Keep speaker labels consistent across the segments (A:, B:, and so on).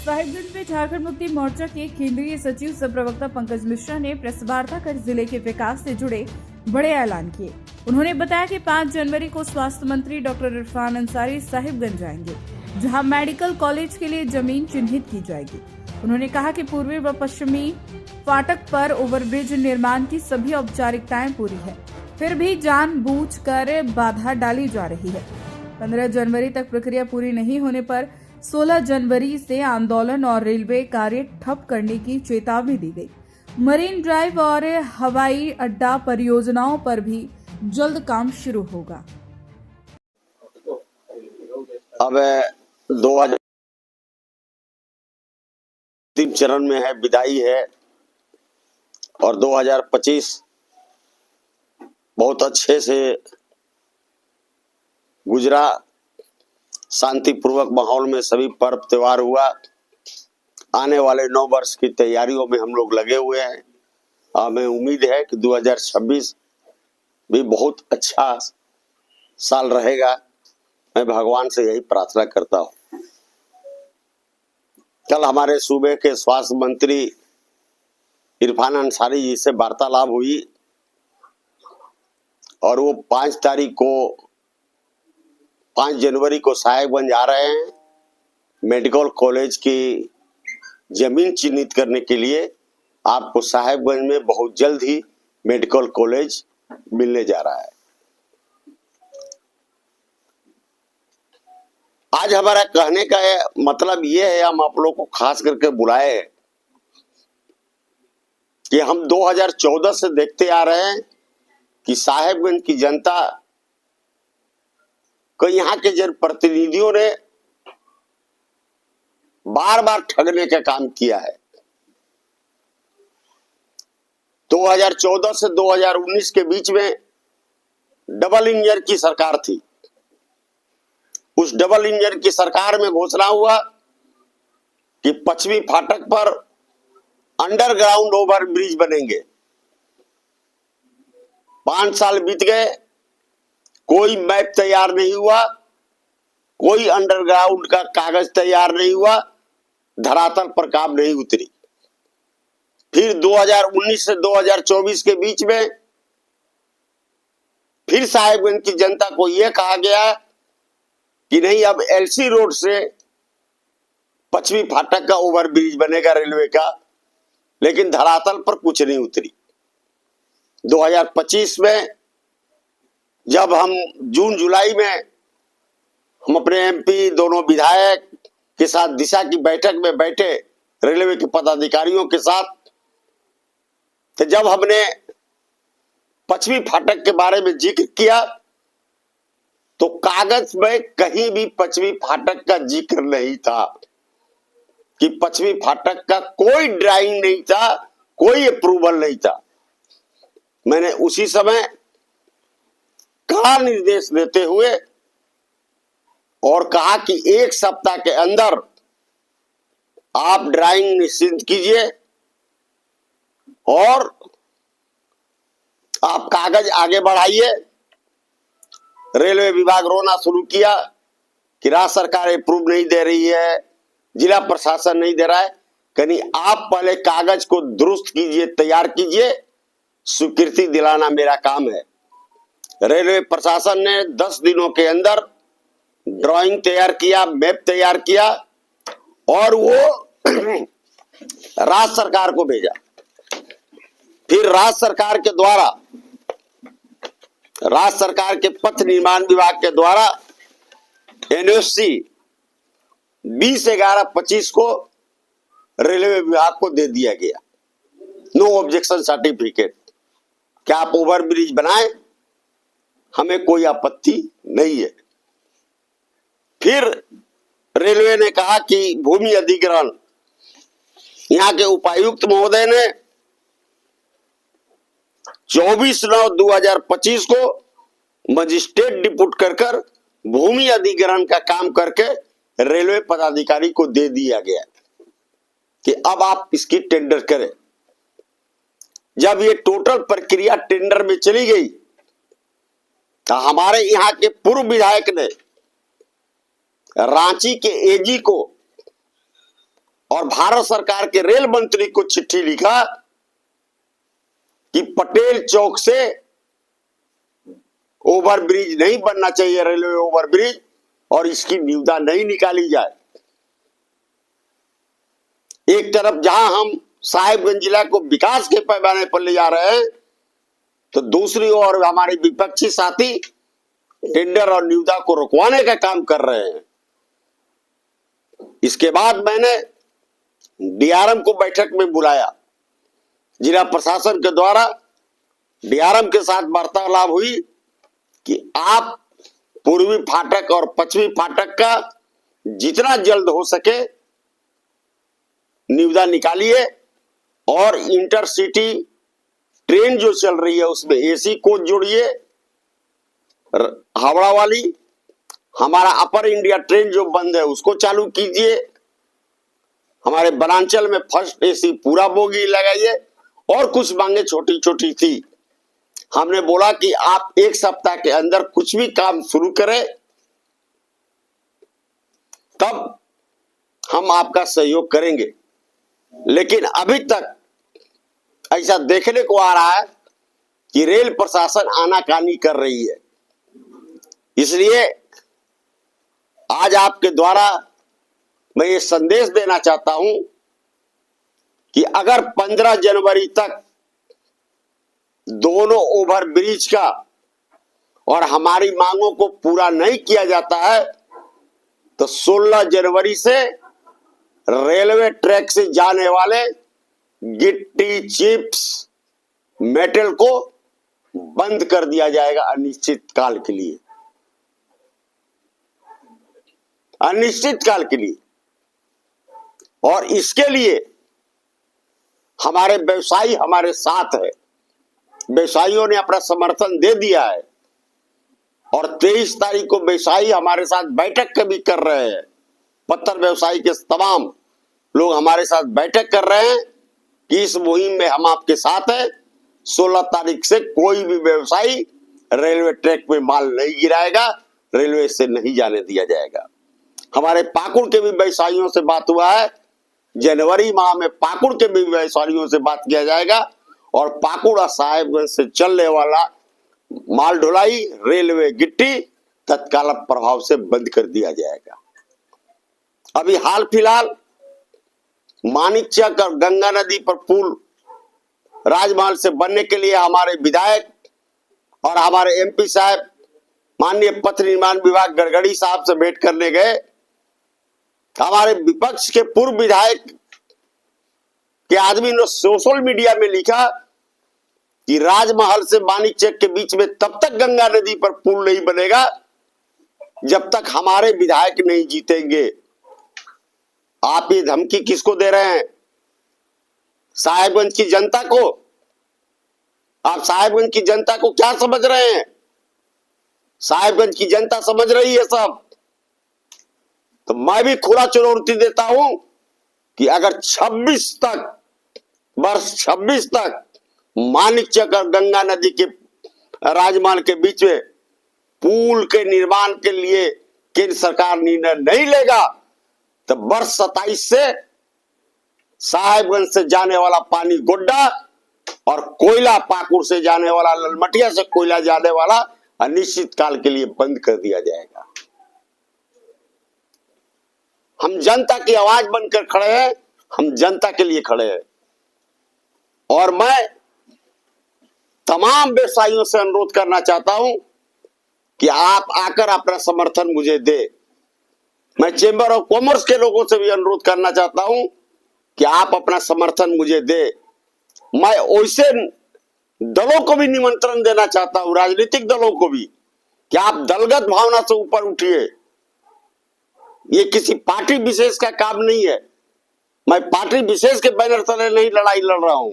A: साहिबगंज में झारखंड मुक्ति मोर्चा के केंद्रीय सचिव सह प्रवक्ता पंकज मिश्रा ने प्रेस वार्ता कर जिले के विकास से जुड़े बड़े ऐलान किए। उन्होंने बताया कि 5 जनवरी को स्वास्थ्य मंत्री डॉक्टर इरफान अंसारी साहिबगंज जाएंगे, जहां मेडिकल कॉलेज के लिए जमीन चिन्हित की जाएगी। उन्होंने कहा कि पूर्वी व पश्चिमी फाटक पर ओवरब्रिज निर्माण की सभी औपचारिकताएं पूरी है, फिर भी जानबूझकर बाधा डाली जा रही है। 15 जनवरी तक प्रक्रिया पूरी नहीं होने पर 16 जनवरी से आंदोलन और रेलवे कार्य ठप करने की चेतावनी दी गई। मरीन ड्राइव और हवाई अड्डा परियोजनाओं पर भी जल्द काम शुरू होगा।
B: अब 2003 चरण में है, विदाई है और 2025 बहुत अच्छे से गुजरा। शांतिपूर्वक माहौल में सभी पर्व त्योहार हुआ। आने वाले 9 वर्ष की तैयारियों में हम लोग लगे हुए हैं। हमें उम्मीद है कि 2026 भी बहुत अच्छा साल रहेगा। मैं भगवान से यही प्रार्थना करता हूँ। कल हमारे सूबे के स्वास्थ्य मंत्री इरफान अंसारी जी से वार्तालाप हुई और वो 5 जनवरी को साहिबगंज आ रहे हैं मेडिकल कॉलेज की जमीन चिन्हित करने के लिए। आपको साहिबगंज में बहुत जल्द ही मेडिकल कॉलेज मिलने जा रहा है। आज हमारा कहने का मतलब ये है, हम आप लोग को खास करके बुलाए हैं कि हम 2014 से देखते आ रहे हैं कि साहिबगंज की जनता को यहाँ के जनप्रतिनिधियों ने बार बार ठगने का काम किया है। 2014 से 2019 के बीच में डबल इंजन की सरकार थी। उस डबल इंजन की सरकार में घोषणा हुआ कि पश्चिमी फाटक पर अंडरग्राउंड ओवर ब्रिज बनेंगे। 5 साल बीत गए, कोई मैप तैयार नहीं हुआ, कोई अंडरग्राउंड का कागज तैयार नहीं हुआ, धरातल पर काम नहीं उतरी। फिर 2019 से 2024 के बीच में फिर साहिबगंज की जनता को यह कहा गया कि नहीं, अब एलसी रोड से पश्चिमी फाटक का ओवरब्रिज बनेगा रेलवे का, लेकिन धरातल पर कुछ नहीं उतरी। 2025 में जब हम जून जुलाई में हम अपने एमपी दोनों विधायक के साथ दिशा की बैठक में बैठे रेलवे के पदाधिकारियों के साथ, तो जब हमने पश्चिमी फाटक के बारे में जिक्र किया तो कागज में कहीं भी पश्चिमी फाटक का जिक्र नहीं था कि पश्चिमी फाटक का कोई ड्राइंग नहीं था, कोई अप्रूवल नहीं था। मैंने उसी समय कड़ा निर्देश देते हुए और कहा कि 1 सप्ताह के अंदर आप ड्राइंग निश्चित कीजिए और आप कागज आगे बढ़ाइए। रेलवे विभाग रोना शुरू किया कि राज्य सरकार अप्रूव नहीं दे रही है, जिला प्रशासन नहीं दे रहा है। कहीं आप पहले कागज को दुरुस्त कीजिए, तैयार कीजिए, स्वीकृति दिलाना मेरा काम है। रेलवे प्रशासन ने 10 दिनों के अंदर ड्राइंग तैयार किया, मैप तैयार किया और वो राज्य सरकार को भेजा। फिर राज्य सरकार के द्वारा, राज्य सरकार के पथ निर्माण विभाग के द्वारा एनओसी 20/11/25 को रेलवे विभाग को दे दिया गया, नो ऑब्जेक्शन सर्टिफिकेट। क्या आप ओवरब्रिज बनाएं, हमें कोई आपत्ति नहीं है। फिर रेलवे ने कहा कि भूमि अधिग्रहण, यहाँ के उपायुक्त महोदय ने 24/9/2025 को मजिस्ट्रेट डिप्यूट कर भूमि अधिग्रहण का काम करके रेलवे पदाधिकारी को दे दिया गया कि अब आप इसकी टेंडर करें। जब ये टोटल प्रक्रिया टेंडर में चली गई तो हमारे यहाँ के पूर्व विधायक ने रांची के एजी को और भारत सरकार के रेल मंत्री को चिट्ठी लिखा कि पटेल चौक से ओवरब्रिज नहीं बनना चाहिए, रेलवे ओवरब्रिज, और इसकी निविदा नहीं निकाली जाए। एक तरफ जहां हम साहेबगंज जिला को विकास के पैमाने पर ले जा रहे हैं, तो दूसरी ओर हमारे विपक्षी साथी टेंडर और निविदा को रुकवाने का काम कर रहे हैं। इसके बाद मैंने डीआरएम को बैठक में बुलाया। जिला प्रशासन के द्वारा डीआरएम के साथ वार्तालाप हुई कि आप पूर्वी फाटक और पश्चिमी फाटक का जितना जल्द हो सके निविदा निकालिए और इंटरसिटी ट्रेन जो चल रही है उसमें एसी कोच जोड़िए। हावड़ा वाली हमारा अपर इंडिया ट्रेन जो बंद है उसको चालू कीजिए। हमारे वनांचल में फर्स्ट एसी पूरा बोगी लगाइए। और कुछ मांगे छोटी छोटी थी। हमने बोला कि आप एक सप्ताह के अंदर कुछ भी काम शुरू करें, तब हम आपका सहयोग करेंगे। लेकिन अभी तक ऐसा देखने को आ रहा है कि रेल प्रशासन आनाकानी कर रही है। इसलिए आज आपके द्वारा मैं ये संदेश देना चाहता हूं कि अगर 15 जनवरी तक दोनों ओवरब्रिज का और हमारी मांगों को पूरा नहीं किया जाता है, तो 16 जनवरी से रेलवे ट्रैक से जाने वाले गिट्टी, चिप्स, मेटल को बंद कर दिया जाएगा अनिश्चित काल के लिए। अनिश्चित काल के लिए। और इसके लिए हमारे व्यवसायी हमारे साथ है। व्यवसायियों ने अपना समर्थन दे दिया है और 23 तारीख को व्यवसायी हमारे साथ बैठक भी कर रहे हैं। पत्थर व्यवसायी के तमाम लोग हमारे साथ बैठक कर रहे हैं कि इस मुहिम में हम आपके साथ हैं। 16 तारीख से कोई भी व्यवसायी रेलवे ट्रैक में माल नहीं गिराएगा, रेलवे से नहीं जाने दिया जाएगा। हमारे पाकुड़ के भी व्यवसायियों से बात हुआ है। जनवरी माह में पाकुड़ के भी व्यवसायियों से बात किया जाएगा और पाकुड़ और साहेबगंज से चलने वाला माल ढुलाई, रेलवे गिट्टी तत्काल प्रभाव से बंद कर दिया जाएगा। अभी हाल फिलहाल मानिकचक और गंगा नदी पर पुल राजमहल से बनने के लिए हमारे विधायक और हमारे एमपी साहब माननीय पथ निर्माण विभाग गड़गड़ी साहब से भेंट करने गए। हमारे विपक्ष के पूर्व विधायक के आदमी ने सोशल मीडिया में लिखा कि राजमहल से मानिकचक के बीच में तब तक गंगा नदी पर पुल नहीं बनेगा जब तक हमारे विधायक नहीं जीतेंगे। आप ये धमकी किसको दे रहे हैं? साहेबगंज की जनता को। आप साहेबगंज की जनता को क्या समझ रहे हैं? साहेबगंज की जनता समझ रही है सब। तो मैं भी खुला चुनौती देता हूं कि अगर 26 तक वर्ष 26 तक मानिकचक और गंगा नदी के राजमहल के बीच में पुल के निर्माण के लिए केंद्र सरकार निर्णय नहीं लेगा, तो वर्ष 27 से साहेबगंज से जाने वाला पानी गोड्डा और कोयला पाकुड़ से जाने वाला, ललमटिया से कोयला जाने वाला अनिश्चित काल के लिए बंद कर दिया जाएगा। हम जनता की आवाज बनकर खड़े हैं। हम जनता के लिए खड़े हैं। और मैं तमाम व्यवसायियों से अनुरोध करना चाहता हूं कि आप आकर अपना समर्थन मुझे दे। मैं चेंबर ऑफ कॉमर्स के लोगों से भी अनुरोध करना चाहता हूं कि आप अपना समर्थन मुझे दे। मैं वैसे दलों को भी निमंत्रण देना चाहता हूं, राजनीतिक दलों को भी, कि आप दलगत भावना से ऊपर उठिए। ये किसी पार्टी विशेष का काम नहीं है। मैं पार्टी विशेष के बैनर तले नहीं लड़ाई लड़ रहा हूं।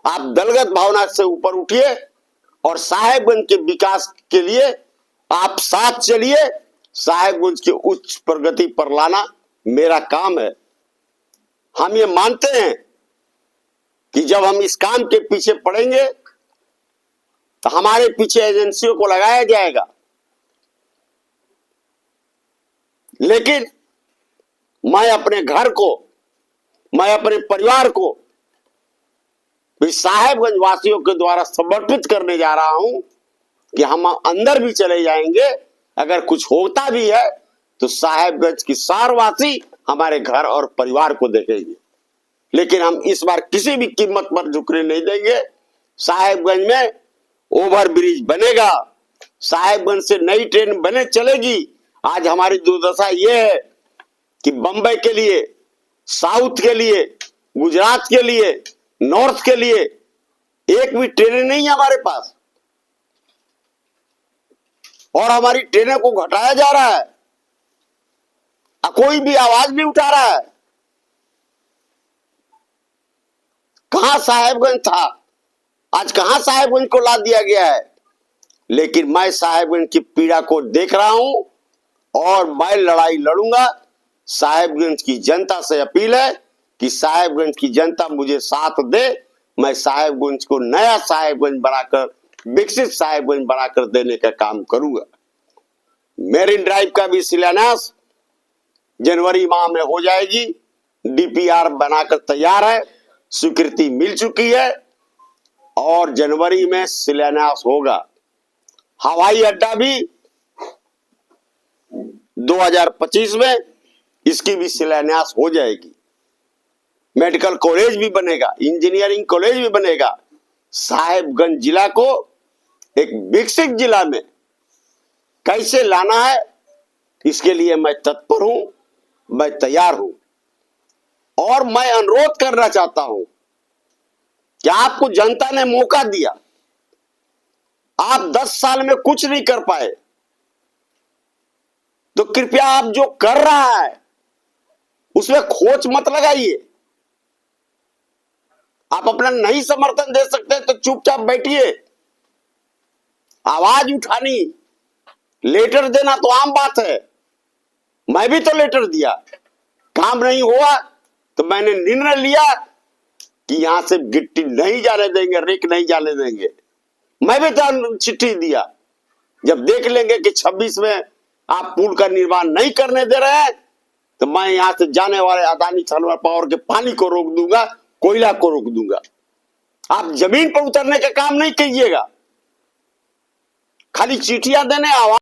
B: आप दलगत भावना से ऊपर उठिए और साहेबगंज के विकास के लिए आप साथ चलिए। साहेबगंज के उच्च प्रगति पर लाना मेरा काम है। हम ये मानते हैं कि जब हम इस काम के पीछे पड़ेंगे तो हमारे पीछे एजेंसियों को लगाया जाएगा, लेकिन मैं अपने घर को मैं अपने परिवार को भी साहेबगंज वासियों के द्वारा समर्पित करने जा रहा हूं कि हम अंदर भी चले जाएंगे, अगर कुछ होता भी है तो साहेबगंज की सारवासी हमारे घर और परिवार को देखेंगे, लेकिन हम इस बार किसी भी कीमत पर झुकने नहीं देंगे। साहेबगंज में ओवर ब्रिज बनेगा, साहेबगंज से नई ट्रेन बने चलेगी। आज हमारी दुर्दशा ये है कि बंबई के लिए, साउथ के लिए, गुजरात के लिए, नॉर्थ के लिए एक भी ट्रेनें नहीं है हमारे पास, और हमारी ट्रेनों को घटाया जा रहा है, कोई भी आवाज नहीं उठा रहा है। कहां साहेबगंज था, आज कहां साहेबगंज को ला दिया गया है। लेकिन मैं साहेबगंज की पीड़ा को देख रहा हूं और मैं लड़ाई लड़ूंगा। साहेबगंज की जनता से अपील है कि साहेबगंज की जनता मुझे साथ दे, मैं साहेबगंज को नया साहेबगंज बनाकर, विकसित साहेबगंज बनाकर देने का काम करूंगा। मेरिन ड्राइव का भी शिलान्यास जनवरी माह में हो जाएगी। डीपीआर बनाकर तैयार है, स्वीकृति मिल चुकी है और जनवरी में शिलान्यास होगा। हवाई अड्डा भी 2025 में इसकी भी शिलान्यास हो जाएगी। मेडिकल कॉलेज भी बनेगा, इंजीनियरिंग कॉलेज भी बनेगा। साहेबगंज जिला को एक विकसित जिला में कैसे लाना है, इसके लिए मैं तत्पर हूं, मैं तैयार हूं। और मैं अनुरोध करना चाहता हूं कि आपको जनता ने मौका दिया, आप 10 साल में कुछ नहीं कर पाए, तो कृपया आप जो कर रहा है उसमें खोच मत लगाइए। आप अपना नहीं समर्थन दे सकते तो चुपचाप बैठिए। आवाज उठानी, लेटर देना तो आम बात है, मैं भी तो लेटर दिया। काम नहीं हुआ तो मैंने निर्णय लिया कि यहां से गिट्टी नहीं जाने देंगे, रेक नहीं जाने देंगे। मैं भी तो चिट्ठी दिया। जब देख लेंगे कि 26 में आप पुल का निर्माण नहीं करने दे रहे हैं तो मैं यहां से जाने वाले अदानी थर्मल पावर के पानी को रोक दूंगा, कोयला को रोक दूंगा। आप जमीन पर उतरने का काम नहीं कीजिएगा, खाली चिट्ठियां देने, आवाज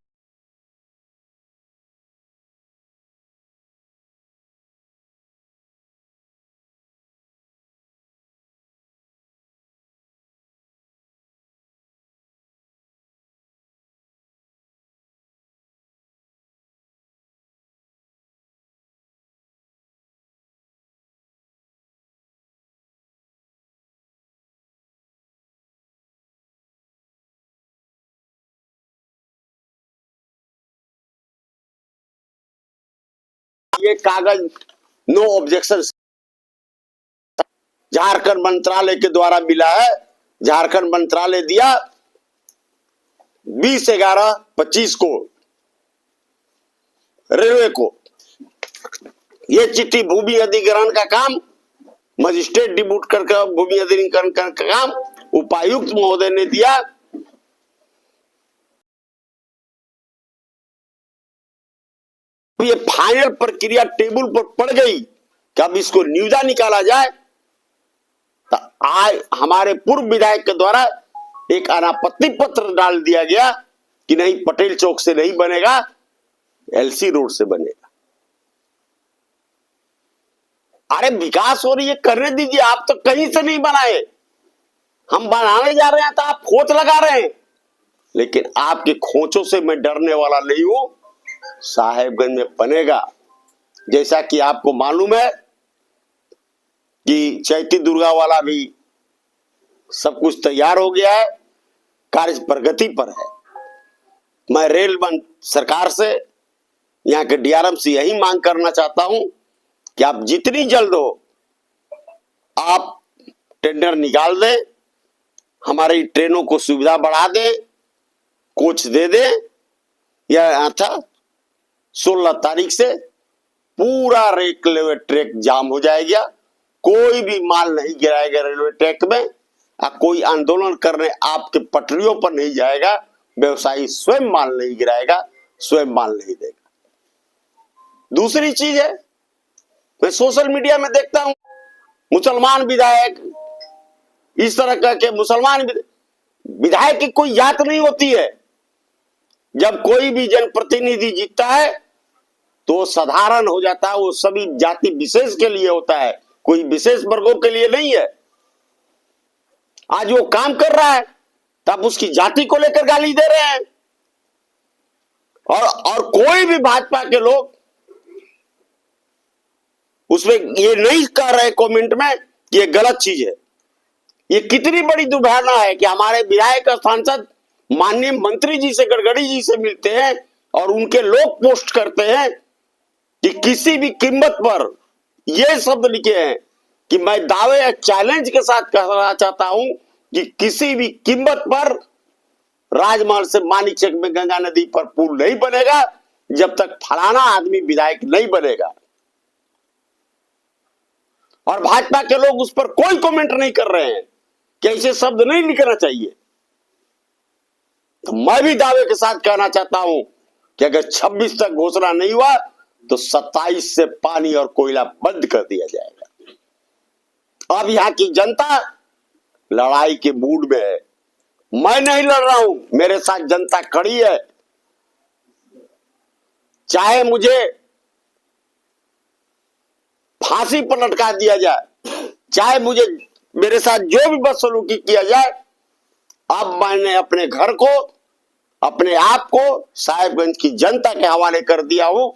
B: ये कागज नो ऑब्जेक्शन झारखंड मंत्रालय के द्वारा मिला है। झारखंड मंत्रालय दिया 20/11/25 को रेलवे को। ये चिट्ठी भूमि अधिग्रहण का काम, मजिस्ट्रेट डिब्यूट कर भूमि अधिग्रहण का काम उपायुक्त महोदय ने दिया। ये फाइनल प्रक्रिया टेबल पर पड़ गई कि अब इसको न्यूजा निकाला जाए, तो आज हमारे पूर्व विधायक के द्वारा एक अनापत्ति पत्र डाल दिया गया कि नहीं, पटेल चौक से नहीं बनेगा, एलसी रोड से बनेगा। अरे विकास हो रही है, करने दीजिए। आप तो कहीं से नहीं बनाए, हम बनाने जा रहे हैं तो आप खोच लगा रहे हैं। लेकिन आपके खोचों से मैं डरने वाला नहीं हूं। साहेबगंज में बनेगा। जैसा कि आपको मालूम है कि चैती दुर्गा वाला भी सब कुछ तैयार हो गया है, कार्य प्रगति पर है। मैं रेल सरकार से, यहाँ के डीआरएम से यही मांग करना चाहता हूं कि आप जितनी जल्द हो आप टेंडर निकाल दें, हमारी ट्रेनों को सुविधा बढ़ा दें, कोच दे दें। यह था 16 तारीख से पूरा रेलवे ट्रैक जाम हो जाएगा, कोई भी माल नहीं गिराएगा रेलवे ट्रैक में, कोई आंदोलन करने आपके पटरियों पर नहीं जाएगा, व्यवसायी स्वयं माल नहीं गिराएगा, स्वयं माल नहीं देगा। दूसरी चीज है, मैं सोशल मीडिया में देखता हूं मुसलमान विधायक, इस तरह के मुसलमान विधायक की कोई जात नहीं होती है। जब कोई भी जनप्रतिनिधि जीतता है तो साधारण हो जाता है, वो सभी जाति विशेष के लिए होता है, कोई विशेष वर्गों के लिए नहीं है। आज वो काम कर रहा है तब उसकी जाति को लेकर गाली दे रहे हैं, और कोई भी भाजपा के लोग उसमें ये नहीं कह रहे कमेंट में कि ये गलत चीज है। ये कितनी बड़ी दुर्भावना है कि हमारे विधायक सांसद माननीय मंत्री जी से, गडकरी जी से मिलते हैं और उनके लोग पोस्ट करते हैं कि किसी भी कीमत पर ये शब्द लिखे हैं कि मैं दावे या चैलेंज के साथ कहना चाहता हूं कि किसी भी कीमत पर राजमहल से मानिकचक में गंगा नदी पर पुल नहीं बनेगा जब तक फलाना आदमी विधायक नहीं बनेगा। और भाजपा के लोग उस पर कोई कमेंट नहीं कर रहे हैं कि ऐसे शब्द नहीं लिखना चाहिए। तो मैं भी दावे के साथ कहना चाहता हूं कि अगर 26 तक घोषणा नहीं हुआ तो 27 से पानी और कोयला बंद कर दिया जाएगा। अब यहां की जनता लड़ाई के मूड में है। मैं नहीं लड़ रहा हूं, मेरे साथ जनता खड़ी है। चाहे मुझे फांसी पर लटका दिया जाए, चाहे मुझे मेरे साथ जो भी बदसलूकी किया जाए, अब मैंने अपने घर को, अपने आप को साहेबगंज की जनता के हवाले कर दिया हूं।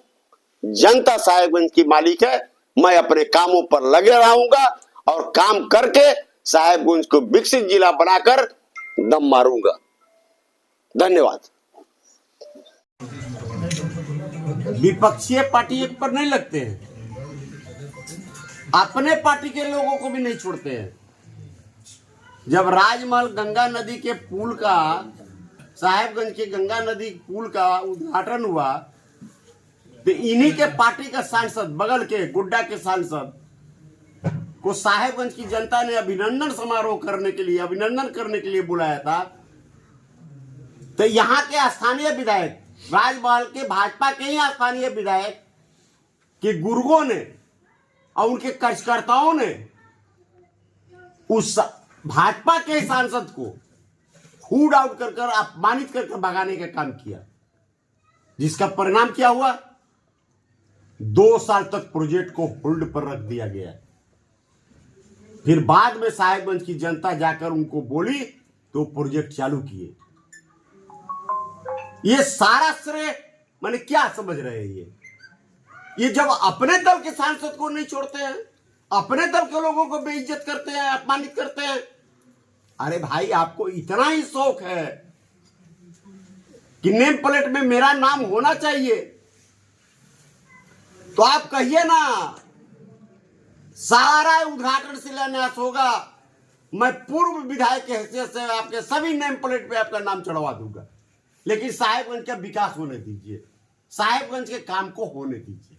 B: जनता साहेबगंज की मालिक है। मैं अपने कामों पर लगे रहूंगा और काम करके साहेबगंज को विकसित जिला बनाकर दम मारूंगा। धन्यवाद।
C: विपक्षीय पार्टी एक पर नहीं लगते हैं, अपने पार्टी के लोगों को भी नहीं छोड़ते हैं। जब राजमहल गंगा नदी के पुल का, साहेबगंज के गंगा नदी पुल का उद्घाटन हुआ तो इन्हीं के पार्टी का सांसद, बगल के गुड्डा के सांसद को साहेबगंज की जनता ने अभिनंदन समारोह करने के लिए, अभिनंदन करने के लिए बुलाया था। तो यहाँ के स्थानीय विधायक, राजमहल के भाजपा के ही स्थानीय विधायक के गुर्गों ने और उनके कार्यकर्ताओं ने उस भाजपा के सांसद को हुड आउट कर अपमानित करके भगाने का काम किया, जिसका परिणाम क्या हुआ? 2 साल तक प्रोजेक्ट को होल्ड पर रख दिया गया। फिर बाद में साहेबगंज की जनता जाकर उनको बोली तो प्रोजेक्ट चालू किए। ये सारा श्रेय माने क्या समझ रहे हैं? ये जब अपने दल के सांसद को नहीं छोड़ते हैं, अपने दल के लोगों को बेइज्जत करते हैं, अपमानित करते हैं। अरे भाई, आपको इतना ही शौक है कि नेम प्लेट में मेरा नाम होना चाहिए तो आप कहिए ना, सारा उद्घाटन शिलान्यास होगा, मैं पूर्व विधायक के हैसियत से आपके सभी नेम प्लेट पे आपका नाम चढ़वा दूंगा। लेकिन साहेबगंज का विकास होने दीजिए, साहेबगंज के काम को होने दीजिए।